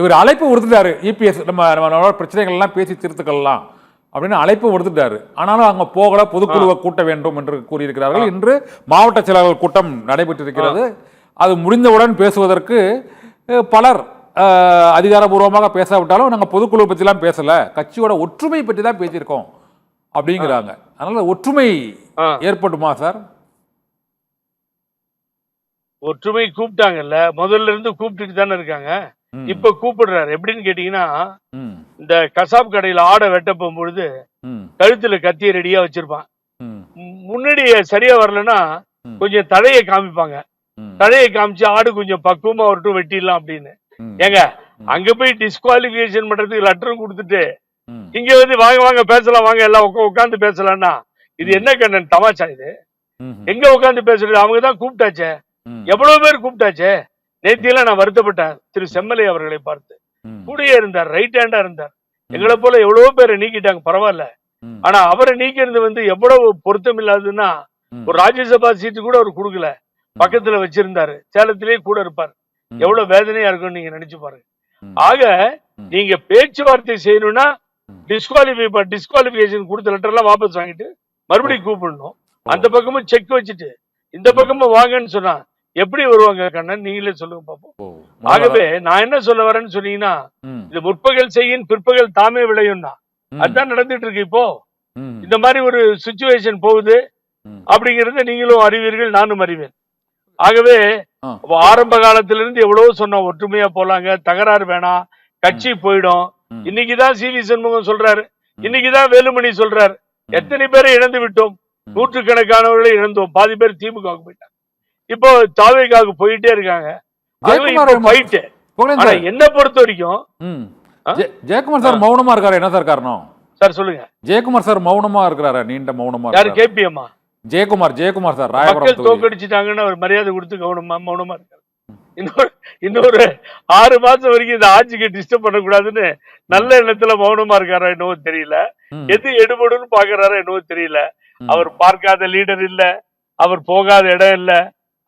இவர் அழைப்பு விடுத்துட்டாரு. இபிஎஸ் நம்ம பிரச்சனைகள் எல்லாம் பேசி தீர்த்துக்கலாம் அப்படின்னு அழைப்பு விடுத்துட்டாரு. ஆனாலும் அங்க போகல, பொதுக்குழுவை கூட்ட வேண்டும் என்று கூறியிருக்கிறார்கள். இன்று மாவட்ட செயலாளர்கள் கூட்டம் நடைபெற்றிருக்கிறது. அது முடிந்தவுடன் பேசுவதற்கு பலர் அதிகாரபூர்வமாக பேசாவிட்டாலும் நாங்கள் பொதுக்குழு பற்றிலாம் பேசல, கட்சியோட ஒற்றுமை பற்றி தான் பேசியிருக்கோம் அப்படிங்கிறாங்க. அதனால ஒற்றுமை ஏற்படுமா சார்? ஒற்றுமை கூப்பிட்டாங்கல்ல, முதல்ல இருந்து கூப்பிட்டுட்டு தானே இருக்காங்க. இப்ப கூப்பிடுறாரு. எப்படின்னு கேட்டீங்கன்னா, இந்த கசாப் கடையில ஆடை வெட்ட போகும்பொழுது கழுத்துல கத்திய ரெடியா வச்சிருப்பான். முன்னாடி சரியா வரலன்னா கொஞ்சம் தழைய காமிப்பாங்க. தழைய காமிச்சு ஆடு கொஞ்சம் பக்குவமா வரட்டும் வெட்டிடலாம் அப்படின்னு. ஏங்க அங்க போய் டிஸ்குவாலிபிகேஷன் பண்றதுக்கு லெட்டரும் கொடுத்துட்டு இங்க வந்து வாங்க வாங்க பேசலாம், வாங்க எல்லாம் உட்காந்து பேசலாம்னா இது என்ன கண்ணன் தமாச்சா? இது எங்க உட்காந்து பேசுறது? அவங்கதான் கூப்பிட்டாச்சே, எவ்வளவு பேர் கூப்பிட்டாச்சே. நேத்தியெல்லாம் நான் வருத்தப்பட்டேன் திரு செம்மலை அவர்களை பார்த்து. கூடயே இருந்தார், ரைட் ஹேண்டா இருந்தார். எங்களை போல எவ்வளவு பேரை நீக்கிட்டாங்க, பரவாயில்ல. ஆனா அவரை நீக்கிறது வந்து எவ்வளவு பொருத்தம் இல்லாததுன்னா, ஒரு ராஜ்யசபா சீட்டு கூட அவர் கொடுக்கல, பக்கத்துல வச்சிருந்தாரு. சேலத்திலேயே கூட இருப்பார். எவ்வளவு வேதனையா இருக்கும்னு நீங்க நினைச்சு பாருங்க. ஆக நீங்க பேச்சுவார்த்தை செய்யணும்னா டிஸ்குவாலிபிகேஷன் கொடுத்த லெட்டர் எல்லாம் வாபஸ் வாங்கிட்டு மறுபடியும் கூப்பிடணும். அந்த பக்கமும் செக் வச்சுட்டு இந்த பக்கமும் வாங்கன்னு சொன்னா எப்படி வருவாங்க கண்ணன்? நீங்களே சொல்லுங்க பாப்போம். ஆகவே நான் என்ன சொல்ல வரேன்னு சொன்னீங்கன்னா, இது முற்பகல் செய்யின் பிற்பகல் தாமே விளையும்னா அதுதான் நடந்துட்டு இருக்கு. இப்போ இந்த மாதிரி ஒரு சிச்சுவேஷன் போகுது அப்படிங்கறத நீங்களும் அறிவீர்கள், நானும் அறிவேன். ஆகவே ஆரம்ப காலத்திலிருந்து எவ்வளவு சொன்னோம், ஒற்றுமையா போலாங்க, தகராறு வேணாம், கட்சி போயிடும். இன்னைக்குதான் சி வி சண்முகம் சொல்றாரு, இன்னைக்குதான் வேலுமணி சொல்றாரு. எத்தனை பேரை இழந்து விட்டோம்? நூற்றுக்கணக்கானவர்களை இழந்தோம். பாதி பேர் திமுக போயிட்டாங்க, இப்போ தாவேகாவுக்கு போயிட்டே இருக்காங்க. என்ன பொறுத்த வரைக்கும் ஜெயக்குமார் சார் மௌனமா இருக்காரு. என்ன சார் காரணம் சார் சொல்லுங்க? ஜெயக்குமார் சார் மௌனமா இருக்கிறாரு, நீண்ட மௌனமா. யாரு? கேபிஎம்மா? ஜெயக்குமார் சார் மக்கள் தோக்கடிச்சுட்டாங்கன்னு அவர் மரியாதை கொடுத்து மௌனமா இருக்காரு. இன்னொரு 6 மாசம் வரைக்கும் இந்த ஆட்சிக்கு டிஸ்டர்ப் பண்ணக்கூடாதுன்னு நல்ல எண்ணத்துல மௌனமா இருக்காரா என்னவோ தெரியல. எது எடுபடுன்னு பாக்குறாரா என்னவோ தெரியல. அவர் பார்க்காத லீடர் இல்ல, அவர் போகாத இடம் இல்ல.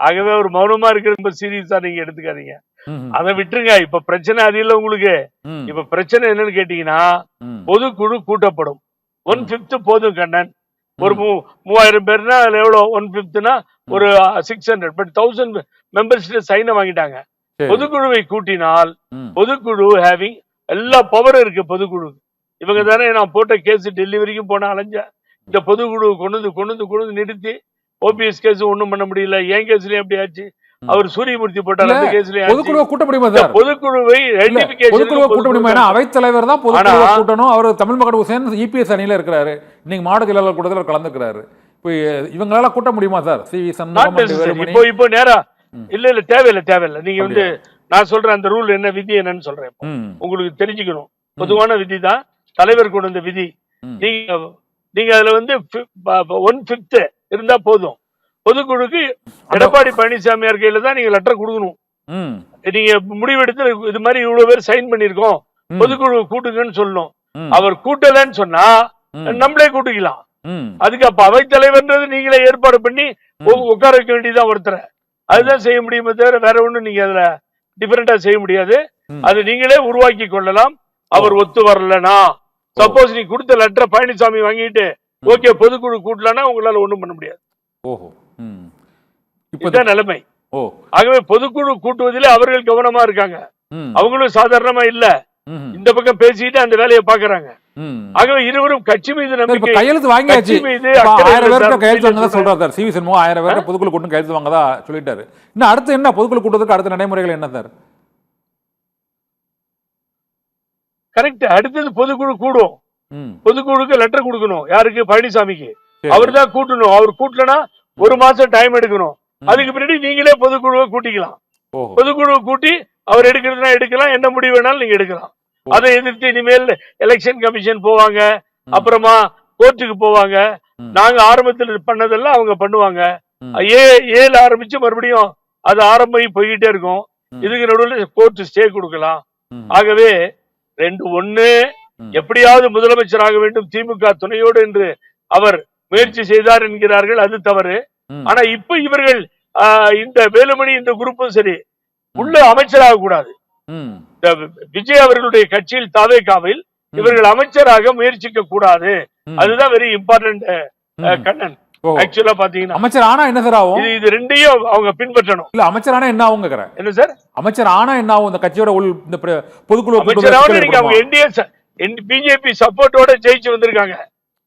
ஆகவே ஒரு மௌனமா இருக்கிற ரொம்ப சீரியஸா நீங்க எடுத்துக்காதீங்க. அதை விட்டுருங்க. இப்ப பிரச்சனை அது இல்ல உங்களுக்கு. இப்ப பிரச்சனை என்னன்னு கேட்டீங்கன்னா, பொதுக்குழு கூட்டப்படும். 1/5 போதும் கண்ணன். ஒரு 3000 பேர்னா அதுல எவ்வளவு? 1/5னா ஒரு 600. பட் 1000 மெம்பர்ஸ் சைனை வாங்கிட்டாங்க. பொதுக்குழுவை கூட்டினால் பொதுக்குழு ஹேவிங் எல்லா பவரும் இருக்கு பொதுக்குழு. இவங்க தானே நான் போட்ட கேஸ் டெல்லி வரைக்கும் போன அலைஞ்ச. இந்த பொதுக்குழு கொண்டு நிறுத்தி ஓபிஎஸ் கேஸ் ஒண்ணும் பண்ண முடியல. ஏன் கேஸ்லயும் எப்படி ஆச்சு? அவர் சூரியமூர்த்தி போட்டார், அந்த கேஸ்லயும் பொதுக்குழுவை கூட்ட முடியுமா சார்? பொதுக்குழுவை கூட்ட முடியுமா? அவைத்தலைவர் தான் பொதுக்குழுவை கூட்டணும். அவர் தமிழ் மக்கள் ஹுசேன் இபிஎஸ் அணியில இருக்கிறாரு. இன்னைக்கு மாவட்ட செயலாளர் கூட்டத்தில் கலந்துக்கிறாரு. இப்போ இவங்களால கூட்ட முடியுமா சார்? இப்போ நேரா இல்ல தேவையில்லை. நீங்க வந்து நான் சொல்றேன் அந்த ரூல் என்ன, விதி என்னன்னு சொல்றேன். உங்களுக்கு தெரிஞ்சுக்கணும். பொதுவான விதி தான், தலைவர் கொண்டு வந்த விதி. நீங்க அதுல வந்து 1/5 இருந்தா போதும். பொதுக்குழுக்கு எடப்பாடி பழனிசாமி கையில தான் நீங்க லெட்டர் கொடுக்கணும். நீங்க முடிவெடுத்து இது மாதிரி இவ்வளவு பேர் சைன் பண்ணிருக்கோம், பொதுக்குழு கூட்டுங்கன்னு சொல்லணும். அவர் கூட்டலன்னு சொன்னா நம்மளே கூட்டிக்கலாம். அதுக்கு அப்ப அவைத்தலைவர்ன்றது நீங்களே ஏற்பாடு பண்ணி உட்கார வைக்க வேண்டியதான் ஒருத்தரை. அதுதான் செய்ய முடியுமே தவிர வேற ஒண்ணும் நீங்க அதுல டிஃபரெண்டா செய்ய முடியாது. அது நீங்களே உருவாக்கி கொள்ளலாம். அவர் ஒத்து வரலனா, சப்போஸ் நீ கொடுத்த லெட்டரை பழனிசாமி வாங்கிட்டு ஓகே பொதுக்குழு கூட்டலன்னா உங்களால ஒண்ணும் பண்ண முடியாது. இப்பதான் நிலைமை. ஆகவே பொதுக்குழு கூட்டுவதிலே அவர்கள் கவனமா இருக்காங்க. அவங்களும் சாதாரணமா இல்ல, இந்த பக்கம் பேசிட்டு அந்த வேலையை பாக்குறாங்க. ஆகவே இருவரும் கட்சி மீது நம்பிக்கை. கையெழுத்து வாங்கியாச்சு. 1000 பேருக்கு கையெழுத்து வாங்கதா சொல்றாரு சார் சி வி சண்முகம். 1000 பேருக்கு பொதுக்குழு கூட்டம் கையெழுத்து வாங்கதா சொல்லிட்டாரு. இன்னும் அடுத்து என்ன பொதுக்குழு கூட்டத்துக்கு அடுத்த நடைமுறைகள் என்ன சார்? கரெக்ட். அடுத்தது பொதுக்குழு கூடும். பொதுக்குழுக்கு லெட்டர் கொடுக்கணும். யாருக்கு? பழனிசாமிக்கு. அவர் தான் கூட்டணும். அவர் கூட்டலனா 1 மாசம் டைம் எடுக்கணும். அதுக்கு பின்னாடி நீங்களே பொதுக்குழுவை கூட்டிக்கலாம். பொதுக்குழுவை கூட்டி அவர் எடுக்கிறதுனா எடுக்கலாம், என்ன முடிவு வேணாலும் நீங்க எடுக்கலாம். அதை எதிர்த்து இனிமேல் எலெக்ஷன் கமிஷன் போவாங்க, அப்புறமா கோர்ட்டுக்கு போவாங்க. நாங்க ஆரம்பத்தில் பண்ணதெல்லாம் அவங்க பண்ணுவாங்க. ஏல ஆரம்பிச்சு மறுபடியும் அது ஆரம்பம் போய்கிட்டே இருக்கும். இதுக்கு நடுவில் கோர்ட் ஸ்டே கொடுக்கலாம். ஆகவே 2-1 எப்படியாவது முதலமைச்சராக வேண்டும் திமுக துணையோடு என்று அவர் முயற்சி செய்தார் என்கிறார்கள். அது தவறு. ஆனா இப்ப இவர்கள் இந்த வேலுமணி இந்த குரூப்பும் சரி உள்ள அமைச்சராக கூடாது. ம். இந்த விஜய் அவர்களுடைய கட்சியில் தாவேகாவில் இவர்கள் அமைச்சராக முயற்சிக்க கூடாது. அதுதான் வெரி இம்பார்ட்டன்ட் கண்ணன். ஓ. ஆக்சுவலா பாத்தீங்கன்னா அமைச்சர் ஆனா என்ன சார் ஆகும்? இது ரெண்டையும் அவங்க பின்பற்றணும். இல்ல அமைச்சர் ஆனா என்ன ஆகும் கேக்குறேன். என்ன சார் அமைச்சர் ஆனா என்ன ஆகும்? இந்த கட்சியோட இந்த பொதுக்குழு அமைச்சராக நீங்க அவங்க பிஜேபி சப்போர்ட்டோட ஜெயிச்சு வந்திருக்காங்க.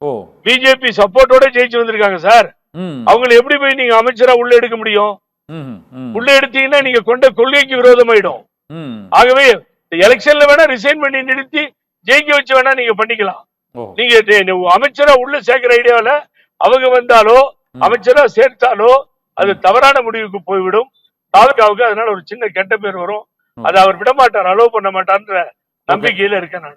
ஓ. பிஜேபி சப்போர்ட்டோட ஜெயிச்சு வந்திருக்காங்க சார். ம். அவங்களை எப்படி போய் நீங்க அமைச்சரா உள்ள எடுக்க முடியும்? ம். ம். உள்ள எடுத்தீங்கன்னா நீங்க கொண்ட கொள்கைக்கு விரோதமாயிடும். ம். ஆகவே எலெக்ஷன்ல வேணா ரிசைன் பண்ணி நிறுத்தி ஜெயிக்க வச்சு வேணா நீங்க பண்ணிக்கலாம். ஓ. நீங்க அமைச்சரா உள்ள சேர்க்கிற ஐடியாவில அவங்க வந்தாலோ அமைச்சரா சேர்த்தாலோ அது தவறான முடிவுக்கு போய்விடும். தாலுகாவுக்கு அதனால ஒரு சின்ன கெட்ட பேர் வரும். அதை அவர் விட மாட்டார், அலோவ் பண்ண மாட்டார்ன்ற நம்பிக்கையில இருக்கேன் நான்.